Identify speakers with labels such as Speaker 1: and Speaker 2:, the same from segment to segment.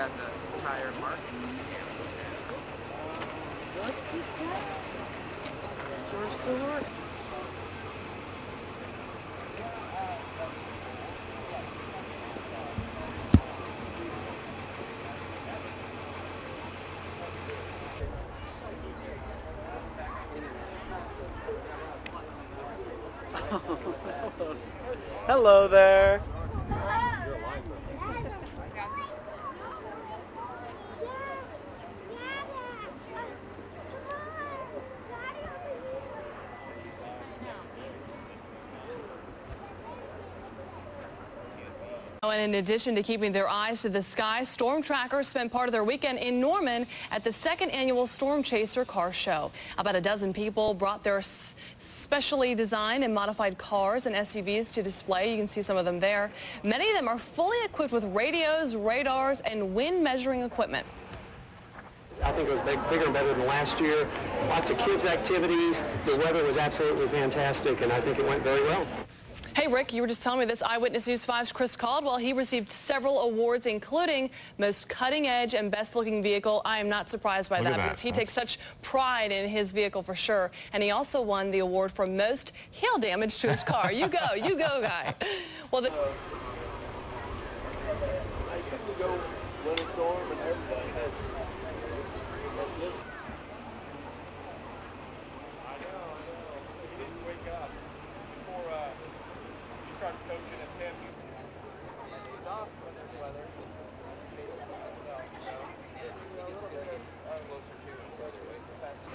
Speaker 1: at the tire market. Sure, still works. Hello there.
Speaker 2: And in addition to keeping their eyes to the sky, storm trackers spent part of their weekend in Norman at the second annual Storm Chaser Car Show. About a dozen people brought their specially designed and modified cars and SUVs to display. You can see some of them there. Many of them are fully equipped with radios, radars, and wind measuring equipment.
Speaker 3: I think it was bigger and better than last year. Lots of kids' activities. The weather was absolutely fantastic, and I think it went very well.
Speaker 2: Hey, Rick, you were just telling me this. Eyewitness News 5's Chris Caldwell, he received several awards, including Most Cutting Edge and Best Looking Vehicle. I am not surprised by that because he takes such pride in his vehicle for sure. And he also won the award for Most Hail Damage to his car. You go, guy. Well,
Speaker 4: I couldn't go winter storm and everything. I know. You didn't wake up before you started coaching at 10. He's off when there's weather. A little bit of closer to further away from past the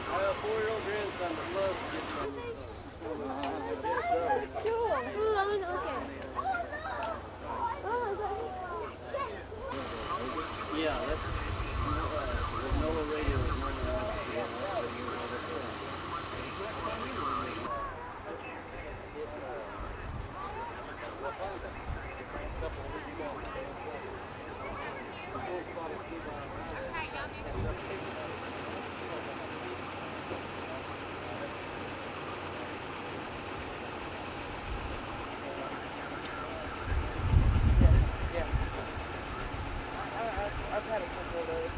Speaker 4: I have a 4-year-old grandson that loves to get yeah, that's the NOAA radio is running out. I've had a couple of those.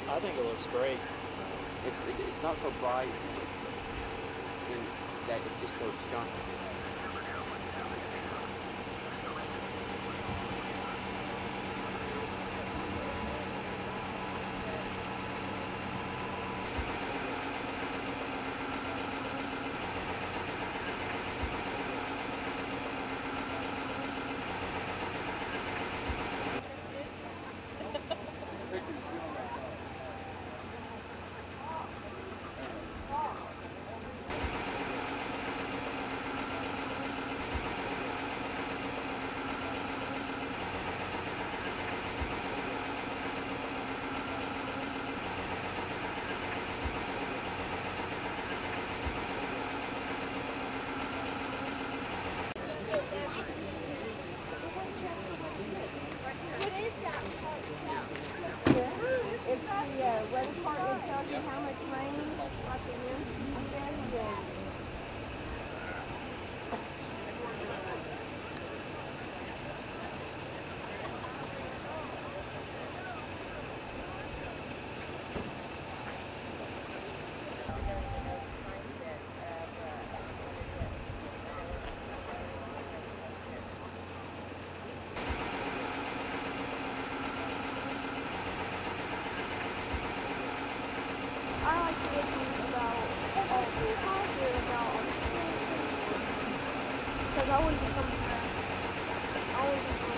Speaker 4: I think it looks great.
Speaker 5: It's not so bright that it just so skunk.
Speaker 6: Weather department tells you how much rain, what the winds can be and I like to listen about all the positive about because I want to become fast. I want to become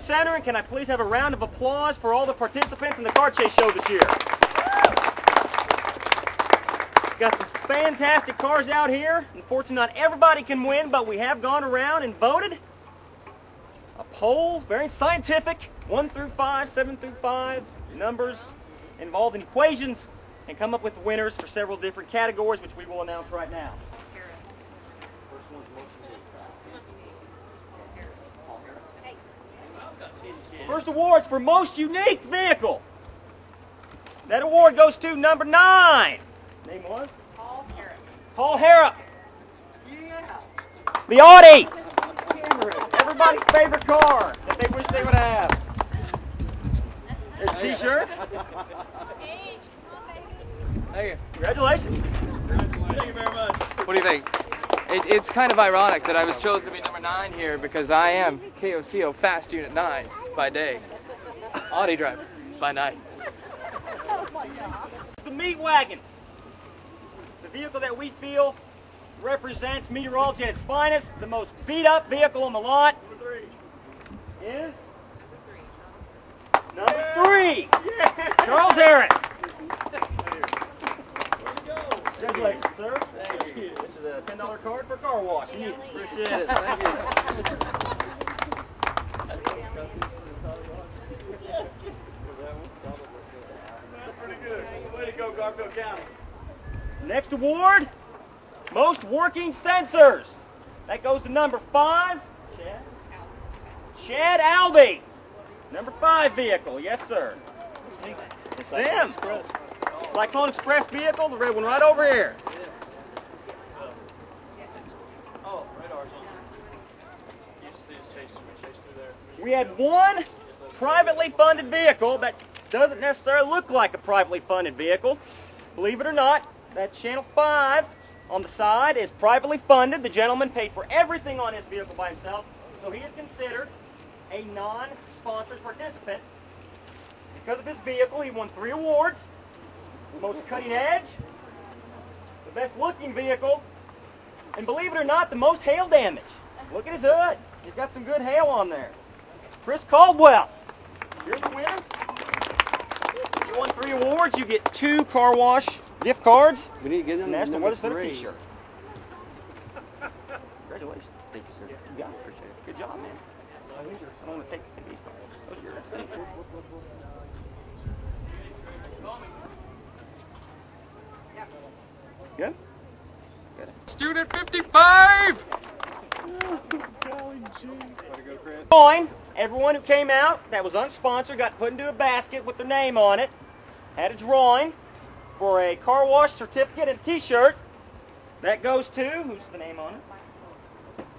Speaker 4: center, and can I please have a round of applause for all the participants in the car chase show this year? Got some fantastic cars out here. Unfortunately, not everybody can win, but we have gone around and voted. A poll, very scientific, 1 through 5, 7 through 5, numbers involved in equations, and come up with winners for several different categories, which we will announce right now. First award's for most unique vehicle. That award goes to number 9. Name was? Paul Harrop. Paul Harrop. Yeah. The Audi. Everybody's favorite car that they wish they would have. There's a t-shirt.
Speaker 7: Thank you.
Speaker 4: Congratulations. Thank you very much.
Speaker 7: What do you think? It's kind of ironic that I was chosen to be number 9 here because I am KOCO Fast Unit 9 by day, Audi driver by night.
Speaker 4: The meat wagon. The vehicle that we feel represents meteorology at its finest. The most beat up vehicle on the lot is number 3. Yeah. Charles Harris. Congratulations, sir. Thank you. This is a $10 card for car wash. You need it.
Speaker 7: Appreciate it. Thank you.
Speaker 4: Pretty good. Way to go, Garfield County. Next award, most working sensors. That goes to number 5. Chad Albee. Number 5 vehicle. Yes, sir. Sam. Cyclone Express vehicle, the red one right over here.
Speaker 5: Oh, radar's on. You used to see us chase through there.
Speaker 4: We had one privately funded vehicle that doesn't necessarily look like a privately funded vehicle. Believe it or not, that's Channel 5 on the side is privately funded. The gentleman paid for everything on his vehicle by himself, so he is considered a non-sponsored participant. Because of his vehicle, he won 3 awards. The most cutting edge, the best looking vehicle, and believe it or not, the most hail damage. Look at his hood. He's got some good hail on there. Chris Caldwell. Here's the winner. You won 3 awards. You get 2 car wash gift cards.
Speaker 3: We need to get them
Speaker 4: National Weather Center
Speaker 3: 3.
Speaker 4: t-shirt. Congratulations. Thank you, sir. You got it. Appreciate it. Good job, man. I'm going to take these cards. Those are yours. Good? Good.
Speaker 7: Student 55!
Speaker 4: Coin. Everyone who came out that was unsponsored got put into a basket with their name on it. Had a drawing for a car wash certificate and a t-shirt. That goes to, who's the name on it?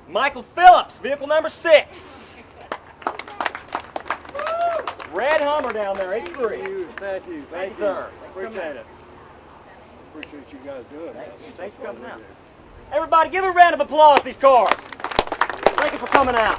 Speaker 4: Michael Phillips, vehicle number 6. Red Hummer down there, H3.
Speaker 3: Thank you.
Speaker 4: Thank you, sir.
Speaker 3: Appreciate it. Appreciate you guys doing it.
Speaker 4: Thanks for coming out. Everybody give a round of applause to these cars. Thank you for coming out.